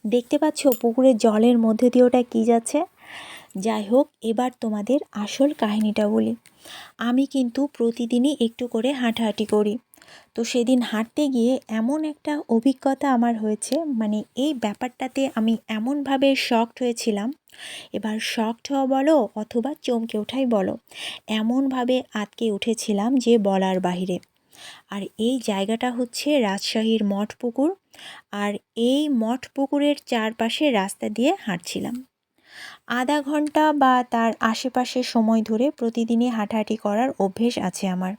দেখতে পাচ্ছ পুকুরের জলের মধ্যে দিয়ে ওটা কী যাচ্ছে। যাই হোক, এবার তোমাদের আসল কাহিনীটা বলি। আমি কিন্তু প্রতিদিনই একটু করে হাঁটাহাঁটি করি। তো সেদিন হাঁটতে গিয়ে এমন একটা অভিজ্ঞতা আমার হয়েছে, মানে এই ব্যাপারটাতে আমি এমনভাবে শকড হয়েছিলাম। এবার শকড হওয়া বলো অথবা চমকে ওঠাই বলো, এমনভাবে আটকে উঠেছিলাম যে বলার বাহিরে। আর এই জায়গাটা হচ্ছে রাজশাহীর মঠপুকুর। আর এই মঠপুকুরের চারপাশে রাস্তা দিয়ে হাঁটছিলাম। আধা ঘন্টা বা তার আশেপাশে সময় ধরে প্রতিদিনই হাঁটাহাঁটি করার অভ্যেস আছে আমার।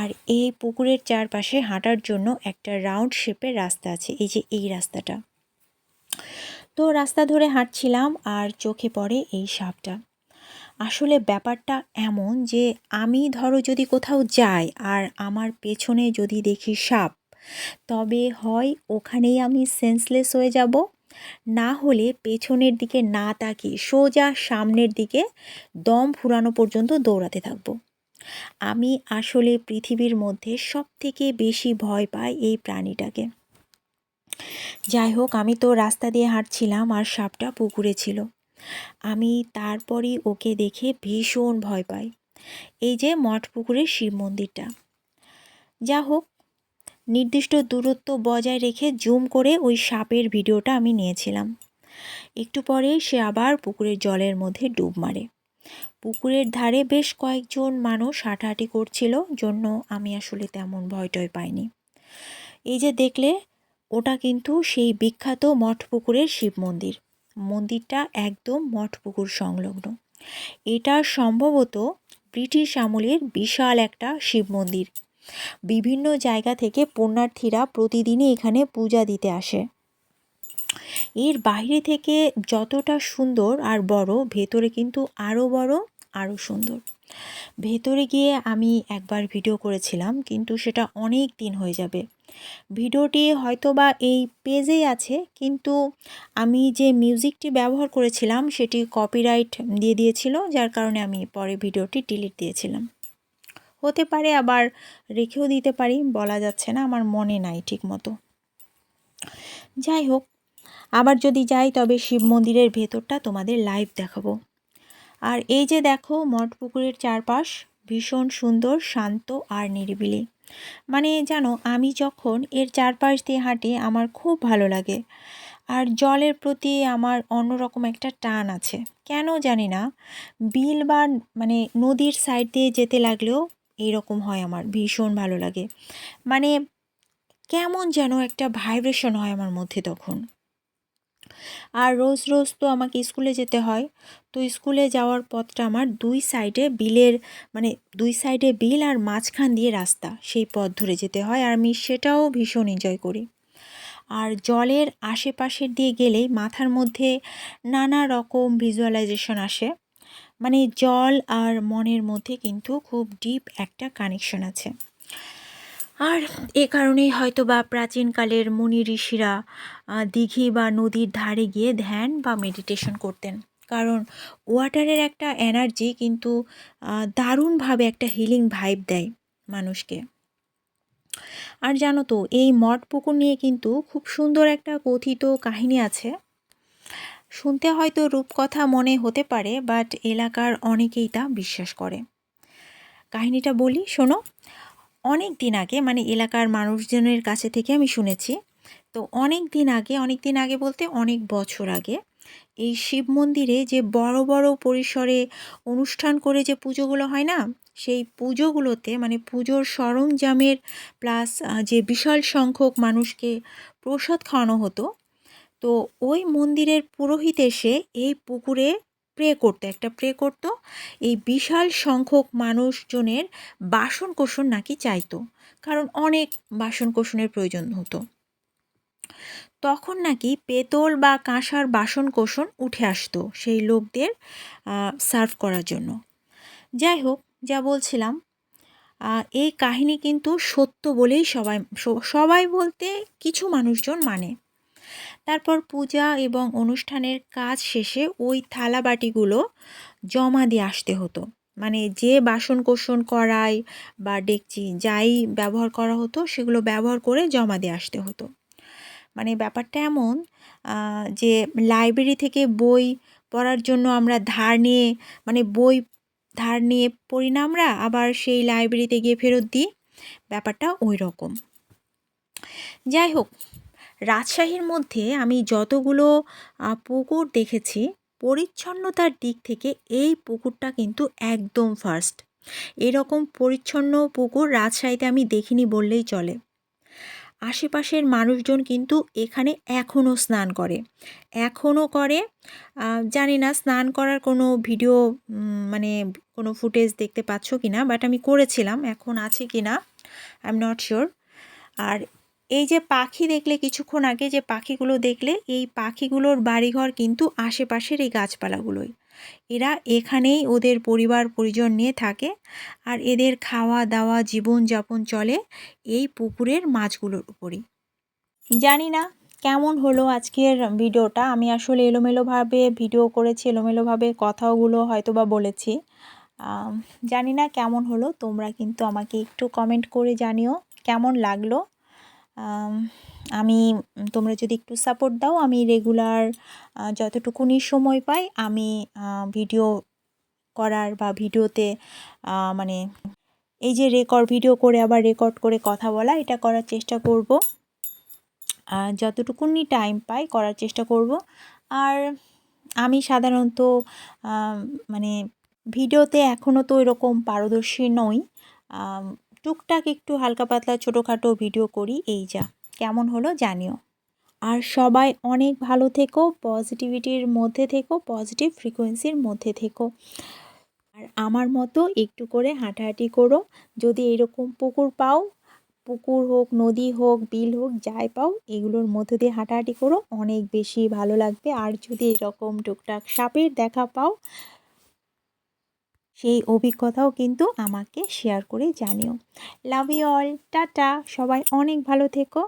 আর এই পুকুরের চারপাশে হাঁটার জন্য একটা রাউন্ড শেপের রাস্তা আছে, এই যে এই রাস্তাটা। তো রাস্তা ধরে হাঁটছিলাম আর চোখে পড়ে এই সাপটা। আসলে ব্যাপারটা এমন যে আমি ধরো যদি কোথাও যাই আর আমার পেছনে যদি দেখি সাপ, তবে হয় ওখানেই আমি সেন্সলেস হয়ে যাব, না হলে পেছনের দিকে না তাকিয়ে সোজা সামনের দিকে দম ফুরানো পর্যন্ত দৌড়াতে থাকবো। আমি আসলে পৃথিবীর মধ্যে সবথেকে বেশি ভয় পাই এই প্রাণীটাকে। যাই হোক, আমি তো রাস্তা দিয়ে হাঁটছিলাম আর সাপটা পুকুরে ছিল। আমি তারপরই ওকে দেখে ভীষণ ভয় পাই। এই যে মঠপুকুরের শিব মন্দিরটা। যা হোক, নির্দিষ্ট দূরত্ব বজায় রেখে জুম করে ওই সাপের ভিডিওটা আমি নিয়েছিলাম। একটু পরেই সে আবার পুকুরের জলের মধ্যে ডুব মারে। পুকুরের ধারে বেশ কয়েকজন মানুষ হাঁটাহাঁটি করছিল, জন্য আমি আসলে তেমন ভয় টয় পাইনি। এই যে দেখলে, ওটা কিন্তু সেই বিখ্যাত মঠপুকুরের শিব মন্দির। মন্দিরটা একদম মঠপুকুর সংলগ্ন। এটা সম্ভবত ব্রিটিশ আমলের বিশাল একটা শিব মন্দির। বিভিন্ন জায়গা থেকে পুণ্যার্থীরা প্রতিদিনই এখানে পূজা দিতে আসে। এর বাইরে থেকে যতটা সুন্দর আর বড়, ভেতরে কিন্তু আরও বড়, আরও সুন্দর। ভেতরে গিয়ে আমি একবার ভিডিও করেছিলাম, কিন্তু সেটা অনেক দিন হয়ে যাবে। ভিডিওটি হয়তো বা এই পেজেই আছে, কিন্তু আমি যে মিউজিকটি ব্যবহার করেছিলাম সেটি কপিরাইট দিয়ে দিয়েছিল, যার কারণে আমি পরে ভিডিওটি ডিলিট দিয়েছিলাম। হতে পারে আবার রেখেও দিতে পারি, বলা যাচ্ছে না, আমার মনে নাই ঠিক মতো। যাই হোক, আবার যদি যাই তবে শিব মন্দিরের ভেতরটা তোমাদের লাইভ দেখাবো। আর এই যে দেখো, মঠপুকুরের চারপাশ ভীষণ সুন্দর, শান্ত আর নিরিবিলি। মানে জানো, আমি যখন এর চারপাশ দিয়ে হাঁটি আমার খুব ভালো লাগে। আর জলের প্রতি আমার অন্যরকম একটা টান আছে, কেন জানি না। বিল বা মানে নদীর সাইড দিয়ে যেতে লাগলেও এইরকম হয়, আমার ভীষণ ভালো লাগে। মানে কেমন যেন একটা ভাইব্রেশন হয় আমার মধ্যে তখন। আর রোজ রোজ তো আমাকে স্কুলে যেতে হয়। তো স্কুলে যাওয়ার পথটা আমার দুই সাইডে বিলের, মানে দুই সাইডে বিল আর মাঝখান দিয়ে রাস্তা, সেই পথ ধরে যেতে হয়। আর আমি সেটাও ভীষণ এনজয় করি। আর জলের আশেপাশের দিয়ে গেলেই মাথার মধ্যে নানা রকম ভিজুয়ালাইজেশন আসে। মানে জল আর মনের মধ্যে কিন্তু খুব ডিপ একটা কানেকশন আছে। আর এ কারণেই হয়তো বা প্রাচীনকালের মুনি ঋষিরা দিঘি বা নদীর ধারে গিয়ে ধ্যান বা মেডিটেশন করতেন, কারণ ওয়াটারের একটা এনার্জি কিন্তু দারুণভাবে একটা হিলিং ভাইব দেয় মানুষকে। আর জানো তো, এই মঠ পুকুর নিয়ে কিন্তু খুব সুন্দর একটা কথিত কাহিনী আছে। শুনতে হয়তো রূপকথা মনে হতে পারে, বাট এলাকার অনেকেই তা বিশ্বাস করে। কাহিনীটা বলি, শোনো। অনেক দিন আগে, মানে এলাকার মানুষজনের কাছে থেকে আমি শুনেছি। তো অনেক দিন আগে বলতে অনেক বছর আগে, এই শিব মন্দিরে যে বড় বড় পরিসরে অনুষ্ঠান করে যে পুজোগুলো হয় না, সেই পুজোগুলোতে মানে পুজোর সরঞ্জামের প্লাস যে বিশাল সংখ্যক মানুষকে প্রসাদ খাওয়ানো হতো। তো ওই মন্দিরের পুরোহিত এসে এই পুকুরে প্রে করতো। এই বিশাল সংখ্যক মানুষজনের বাসন কোসন নাকি চাইতো, কারণ অনেক বাসন কোসনের প্রয়োজন হতো। তখন নাকি পেতল বা কাঁসার বাসন কোসন উঠে আসতো সেই লোকদের সার্ভ করার জন্য। যাই হোক, যা বলছিলাম, এই কাহিনী কিন্তু সত্য বলেই সবাই বলতে কিছু মানুষজন মানে। তারপর পূজা এবং অনুষ্ঠানের কাজ শেষে ওই থালা বাটিগুলো জমা দিয়ে আসতে হতো। মানে যে বাসন কোসন কড়াই বা ডেকচি যাই ব্যবহার করা হতো, সেগুলো ব্যবহার করে জমা দিয়ে আসতে হতো। মানে ব্যাপারটা এমন যে লাইব্রেরি থেকে বই পড়ার জন্য আমরা বই ধার নিয়ে পড়ি না আমরা, আবার সেই লাইব্রেরিতে গিয়ে ফেরত দিই, ব্যাপারটা ওই রকম। যাই হোক, রাজশাহীর মধ্যে আমি যতগুলো পুকুর দেখেছি, পরিচ্ছন্নতার দিক থেকে এই পুকুরটা কিন্তু একদম ফার্স্ট। এরকম পরিচ্ছন্ন পুকুর রাজশাহীতে আমি দেখিনি বললেই চলে। আশেপাশের মানুষজন কিন্তু এখানে এখনও স্নান করে, এখনও করে। জানি না স্নান করার কোনো ভিডিও মানে কোনো ফুটেজ দেখতে পাচ্ছ কি না, বাট আমি করেছিলাম, এখন আছে কি না আই এম নট শিওর। আর এই যে পাখি দেখলে কিছুক্ষণ আগে, যে পাখিগুলো দেখলে, এই পাখিগুলোর বাড়িঘর কিন্তু আশেপাশের এই গাছপালাগুলোই। এরা এখানেই ওদের পরিবার পরিজন নিয়ে থাকে, আর এদের খাওয়া দাওয়া জীবনযাপন চলে এই পুকুরের মাছগুলোর উপরই। জানি না কেমন হলো আজকের ভিডিওটা। আমি আসলে এলোমেলোভাবে ভিডিও করেছি, এলোমেলোভাবে কথাগুলো হয়তো বা বলেছি। জানি না কেমন হলো, তোমরা কিন্তু আমাকে একটু কমেন্ট করে জানিও কেমন লাগলো। তোমরা যদি একটু সাপোর্ট দাও, আমি রেগুলার যতটুকুনি সময় পাই আমি ভিডিও করার বা ভিডিওতে মানে এই যে ভিডিও করে আবার রেকর্ড করে কথা বলা, এটা করার চেষ্টা করব। যতটুকুনি টাইম পাই করার চেষ্টা করব। আর আমি সাধারণত মানে ভিডিওতে এখনও তো এরকম পারদর্শী নই, টুকটাক একটু হালকা পাতলা ছোটোখাটো ভিডিও করি, এই যা। কেমন হলো জানিও। আর সবাই অনেক ভালো থেকো, পজিটিভিটির মধ্যে থেকো, পজিটিভ ফ্রিকোয়েন্সির মধ্যে থেকো। আর আমার মতো একটু করে হাঁটাহাঁটি করো। যদি এরকম পুকুর পাও, পুকুর হোক, নদী হোক, বিল হোক, যাই পাও, এগুলোর মধ্যে দিয়ে হাঁটাহাঁটি করো, অনেক বেশি ভালো লাগবে। আর যদি এরকম টুকটাক সাপের দেখা পাও, সেই অভিজ্ঞতাও কিন্তু আমাকে শেয়ার করে জানিও। Love you all, tata. সবাই অনেক ভালো থেকো।